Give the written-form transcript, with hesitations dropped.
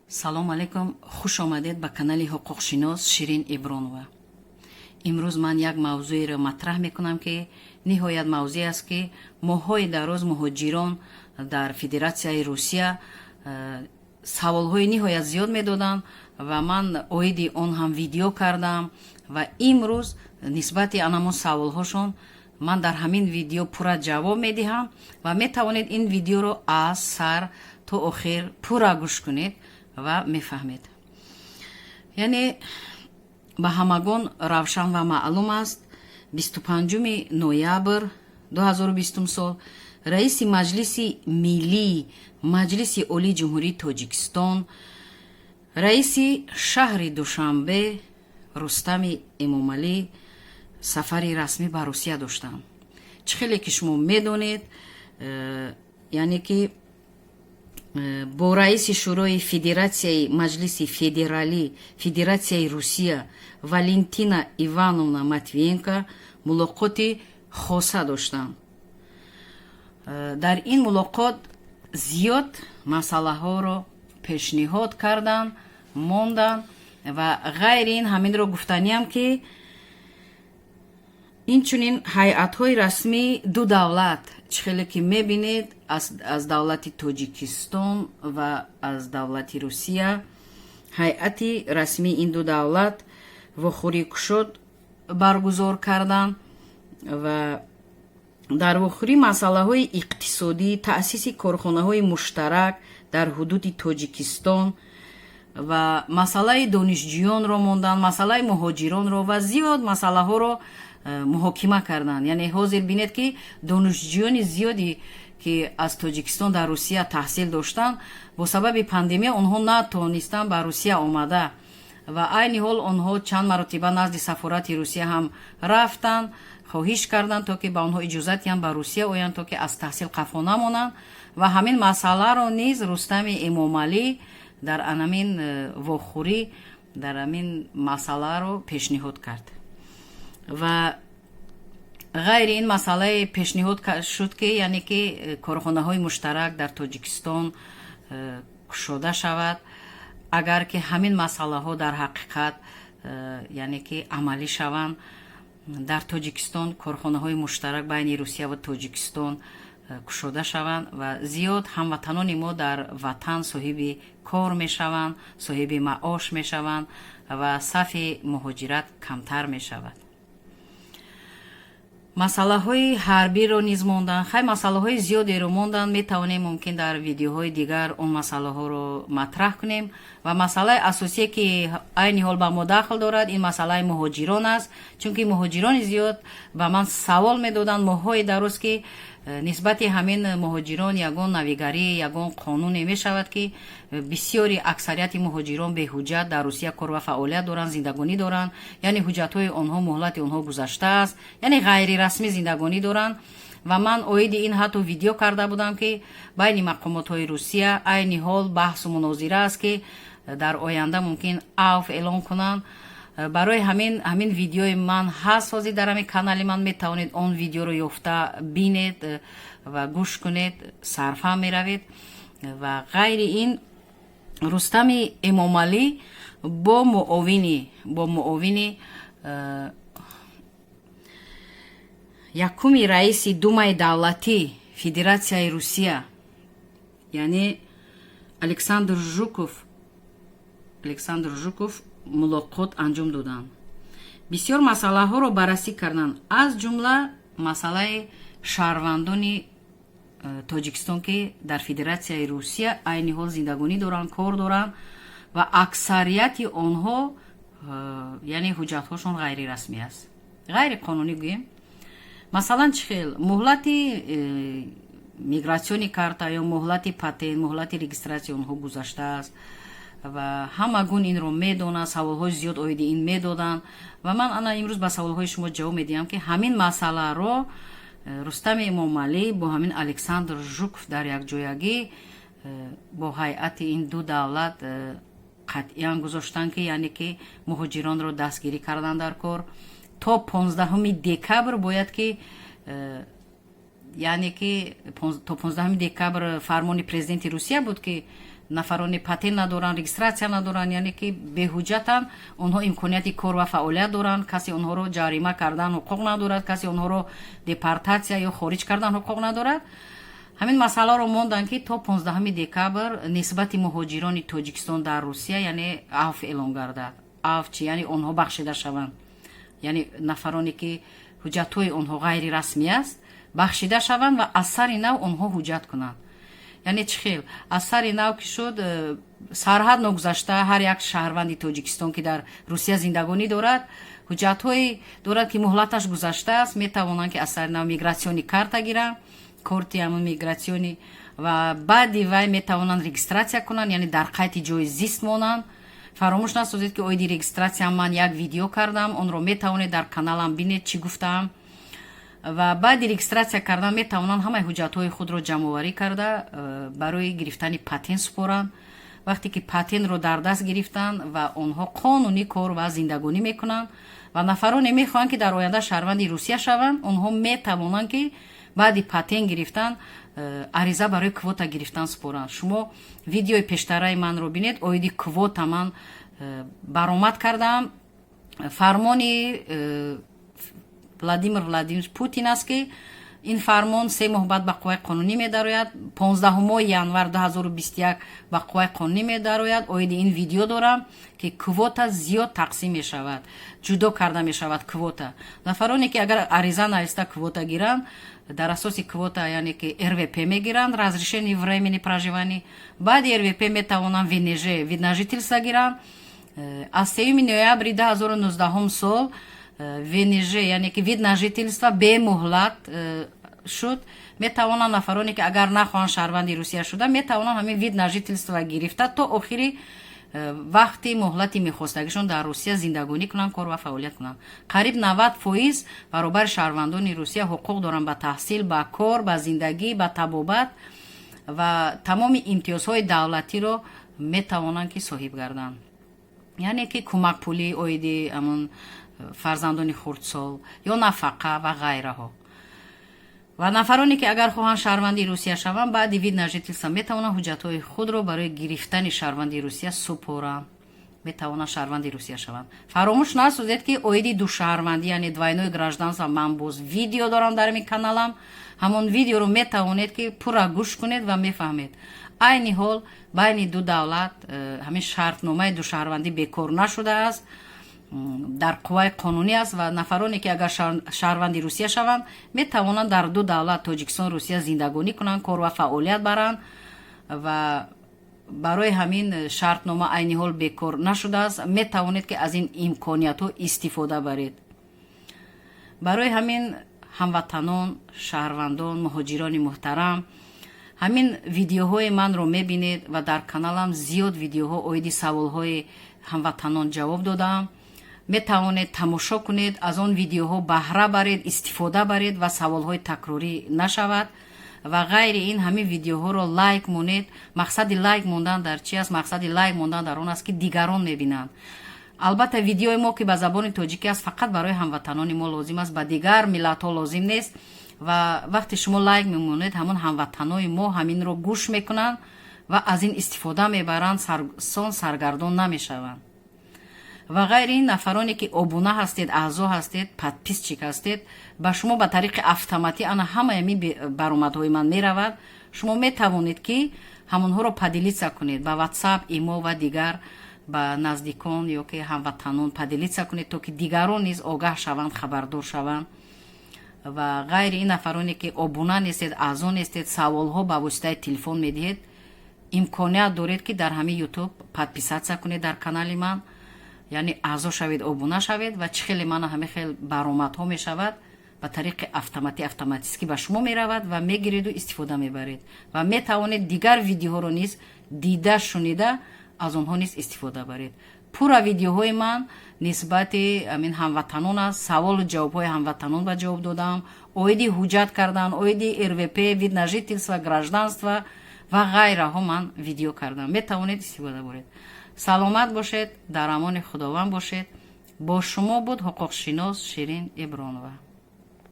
салом алейкум, хуш омадед ба канали ҳуқуқшинос Ширин Ибронова. имрӯз ман як мавзӯеро матраҳ мекунам ки ниҳоят мавзӯъ аст ки моҳҳои дароз мухочирон дар федератсияи Русия саволҳои ниҳоят зиёд медоданд ва ман оиди он ҳам видео кардам ва имрӯз нисбати анамон саволҳошон ман дар ҳамин видео пурра ҷавоб медиҳам ва метавонед ин видеоро аз сар то охир пурра гӯш кунед ва мефаҳмед. яъне ба ҳамагон равшан ва маълум аст 25 ноябр 2020 сол раиси маҷлиси миллии маҷлиси олии ҷумҳурии Точикистон, раиси шаҳри Душанбе РУСТАМИ ЭМОМАЛИ сафари расмӣ ба Русия доштанд. чӣ хеле ки шумо медонед, яъне ки бо раиси шурои федератсияи маҷлиси федерали федератсияи Руссия Валентина Ивановна Матвиенко мулокоти хоса доштанд. дар ин мулокот зиёд масъалаҳоро пешниход карданд, монданд ва ғайри ин ҳаминро гуфтаниам ки инчунин ҳайатҳои расмии ду давлат, чӣ хеле ки мебинед аз давлати Точикистон ва аз давлати Русия, ҳайати расмии ин ду давлат вохӯрии кушод баргузор карданд ва дар вохӯрӣ масъалаҳои иқтисодӣ, таъсиси корхонаҳои муштарак дар ҳудуди Точикистон ва масъалаи донишҷӯёнро монданд, масъалаи мухочиронро ва зиёд масъалаҳоро муҳокима карданд. яъне ҳозир бинед ки донишҷӯёни зиёде ки аз Точикистон дар Русия таҳсил доштанд, бо сабаби пандемия онҳо натонистанд ба Русия омада ва айни ҳол онҳо чанд маротиба назди сафорати Русия ҳам рафтанд, хоҳиш карданд то ки ба онҳо иҷозат диҳанд ба Русия оянд, то ки аз таҳсил қафо намонанд ва ҳамин масъаларо низ РУСТАМИ ЭМОМАЛИ дар анамин вохӯрӣ дар ҳамин масъаларо пешниҳод кард. ва ғайри ин масъалаи пешниҳод шуд ки яъне ки корхонаҳои муштарак дар Точикистон кушода шавад, агар ки ҳамин масъалаҳо дар ҳақиқат яъне ки амалӣ шаванд. дар Точикистон корхонаҳои муштарак байни Русия ва Точикистон кушода шаванд ва зиёд ҳамватанони мо дар ватан соҳиби кор мешаванд, соҳиби маош мешаванд ва сафи муҳоҷират камтар мешавад. масъалаҳои ҳарбиро низ монданд, хай масъалаҳои зиёдеро монданд. метавонем мумкин дар видеоҳои дигар он масъалаҳоро матраҳ кунем ва масъалаи асосие ки айни ҳол ба мо дахл дорад ин масъалаи мухочирон аст, чунки мухочирони зиёд ба ман савол медоданд моҳҳои дароз ки нисбати ҳамин мухочирон ягон навигарӣ, ягон қонуне мешавад ки бисёри аксарияти мухочирон беҳуҷҷат дар Русия кор ва фаъолият доранд, зиндагонӣ доранд, яъне ҳуҷҷатҳои онҳо муҳлати онҳо гузаштааст, яъне ғайрирасмӣ зиндагонӣ доранд ва ман оиди ин ҳатто видео карда будам ки байни мақомотҳои Русия айни ҳол баҳсу мунозира аст ки дар оянда мумкин авф эълон кунанд. барои ҳамин видеои ман ҳаст ҳозир дар ҳамин канали ман, метавонед он видеоро ёфта бинед ва гӯш кунед, сарфаҳм меравед. ва ғайри ин РУСТАМИ ЭМОМАЛИ бо муовини якуми раиси думаи давлатӣ Федератсияи Русия, яъне Александр Жуков мулокот анҷом доданд. бисёр масъалаҳоро баррасӣ карданд, аз ҷумла масъалаи шаҳрвандони Точикистон ки дар Федератсияи Русия айни ҳол зиндагонӣ доранд, кор доранд ва аксарияти онҳо яъне ҳуҷҷатҳошон ғайрирасмӣ аст, ғайриқонунӣ гӯем. масалан чӣ хел муҳлати мигратсиони карта ё муҳлати патент, муҳлати регистратсия онҳо гузаштааст ва ҳама гун инро медонанд, саволҳои зиёд оиди ин медоданд ва ман ана имрӯз ба саволҳои шумо ҷавоб медиҳам ки ҳамин масъаларо РУСТАМИ ЭМОМАЛИ бо ҳамин Александр Жуков дар якҷоягӣ бо ҳайати ин ду давлат қатъиян гузоштанд ки яъне ки мухочиронро дастгирӣ карданд дар кор. то 15 декабр бояд ки яъне ки то 15 декабр фармони президенти Русия буд ки нафарони патент надоранд, регистратсия надоранд, яъне ки беҳуҷатанд, онҳо имконияти кор ва фаъолият доранд, касе онҳоро ҷарима кардан ҳуқуқ надорад, касе онҳоро депортатсия ё хориҷ кардан ҳуқуқ надорад. ҳамин масъаларо монданд ки то 15 декабр нисбати муҳоҷирони Точикистон дар Русия яъне афв эълон гардад. Афв чи яъне онҳо бахшида шаванд, яъне нафароне ки ҳуҷҷатҳои онҳо ғайри расмӣ аст бахшида шаванд ва аз сари нав онҳо ҳуҷҷат кунанд. яъне чӣ хел аз сари нав ки шуд сарҳад ногузашта ҳар як шаҳрванди Точикистон ки дар Русия зиндагонӣ дорад ҳуҷҷатҳое дорад ки муҳлаташ гузаштааст, метавонанд ки аз сари нав мигратсиони карта гиранд, корти ҳамон мигратсиони, ва баъди вай метавонанд регистратсия кунанд, яъне дар қайди ҷои зист монанд. фаромӯш насозед ки оиди регистратсия ман як видео кардам, онро метавонед дар каналам бинед чӣ гуфтаам. ва баъди регистратсия кардан метавонанд ҳамаи ҳуҷҷатҳои худро ҷамъоварӣ карда барои гирифтани патент супоранд. вақте ки патентро дар даст гирифтанд ва онҳо қонунӣ кор ва зиндагонӣ мекунанд ва нафароне мехоҳанд ки дар оянда шаҳрванди Русия шаванд, онҳо метавонанд ки баъди патент гирифтан ариза барои квота гирифтан супоранд. шумо видеои пештараи манро бинед, оиди квота ман баромад кардам. фармони Владимир Владимирович Путин аст ки ин фармон 3 моҳ баъд ба қувваи қонунӣ медарояд. 15 январ 2021 ба қувваи қонунӣ медарояд. оиди ин видео дорам ки квота зиёд тақсим мешавад, ҷудо карда мешавад квота. нафароне ки агар ариза нависта квота гиранд, дар асоси квота яъне ки РВП мегиранд, разрешение времени проживания. баъди РВП метавонанд ВНЖ, вид на жительство гиранд. аз 3 ноябри 2019 сол ВНЖ яъне ки вид на жительство бемуҳлат шуд. метавонанд нафароне ки агар нахоҳанд шаҳрванди Русия шуда метавонанд ҳамин вид на жительство гирифта то охири вақти муҳлати мехостагишон дар Русия зиндагонӣ кунанд, кор ва фаъолият кунанд. қариб 90% баробари шаҳрвандони Русия ҳуқуқ доранд ба таҳсил, ба кор, ба зиндагӣ, ба табобат ва тамоми имтиёзҳои давлатиро метавонанд ки соҳиб гарданд. яъне ки кӯмакпулӣ оиди амон фарзандони хурдсол ё нафақа ва ғайраҳо. ва нафароне ки агар хоҳанд шаҳрванди Русия шаванд, баъди вид на жительство метавонанд ҳуҷҷатҳои худро барои гирифтани шаҳрванди Русия супоранд, метавонанд шаҳрванди Русия шаванд. фаромӯш насозед ки оиди душаҳрвандӣ яъне двойное гражданство ман боз видео дорам дар ин каналам. ҳамон видеоро метавонед ки пурра гӯш кунед ва мефаҳмед. айни ҳол байни ду давлат ҳамин шартномаи душаҳрвандӣ бекор нашудааст, дар қувваи қонунӣ аст ва нафароне ки агар шаҳрванди Русия шаванд метавонанд дар ду давлат Точикистон Русия зиндагонӣ кунанд, кор ва фаъолият баранд ва барои ҳамин шартнома айни ҳол бекор нашудааст. метавонед ки аз ин имкониятҳо истифода баред. барои ҳамин ҳамватанон, шаҳрвандон, муҳоҷирони муҳтарам, ҳамин видеоҳои манро мебинед ва дар каналам зиёд видеоҳо оиди саволҳои ҳамватанон ҷавоб додам. метавонед тамошо кунед, аз он видеоҳо баҳра баред, истифода баред ва саволҳои такрорӣ нашавад. ва ғайри ин ҳамин видеоҳоро лайк монед. мақсади лайк мондан дар чи аст? мақсади лайк мондан дар он аст ки дигарон мебинанд. албатта видеои мо ки ба забони тоҷикӣ аст фақат барои ҳамватанони мо лозим аст, ба дигар миллатҳо лозим нест. ва вақте шумо лайк мемонед, ҳамон ҳамватанои мо ҳаминро гӯш мекунанд ва аз ин истифода мебаранд, сон саргардон намешаванд. ва ғайри ин нафароне ки обуна ҳастед, аъзо ҳастед, подписчик ҳастед, ба шумо ба тариқи автоматӣ ана ҳамаи ҳамин баромадҳои ман меравад. шумо метавонед ки ҳамонҳоро падилитса кунед ба ватсап, имо ва дигар, ба наздикон ё ки ҳамватанон падилитса кунед, то ки дигарон низ огаҳ шаванд, хабардор шаванд. ва ғайри ин нафароне ки обуна нестед, аъзо нестед, саволҳо ба воситаи телефон медиҳед, имконият доред ки дар ҳамин ютуб подписатсия кунед дар канали ман, яъне аъзо шавед, обуна шавед ва чӣ хеле мана ҳамин хел баромадҳо мешавад ба тариқи автоматически ба шумо меравад ва мегиреду истифода мебаред ва метавонед дигар видеоҳоро низ дида шунида аз онҳо низ истифода баред. пурра видеоҳои ман нисбати амин ҳамватанон аст. саволу ҷавобҳои ҳамватанон ба ҷавоб додам, оиди ҳуҷҷат кардан, оиди РВП, вид на жительство, гражданство ва ғайраҳо ман видео кардам. метавонед истифода баред. саломат бошед, дар амони худованд бошед. бо шумо буд ҳуқуқшинос Ширин Ибронова.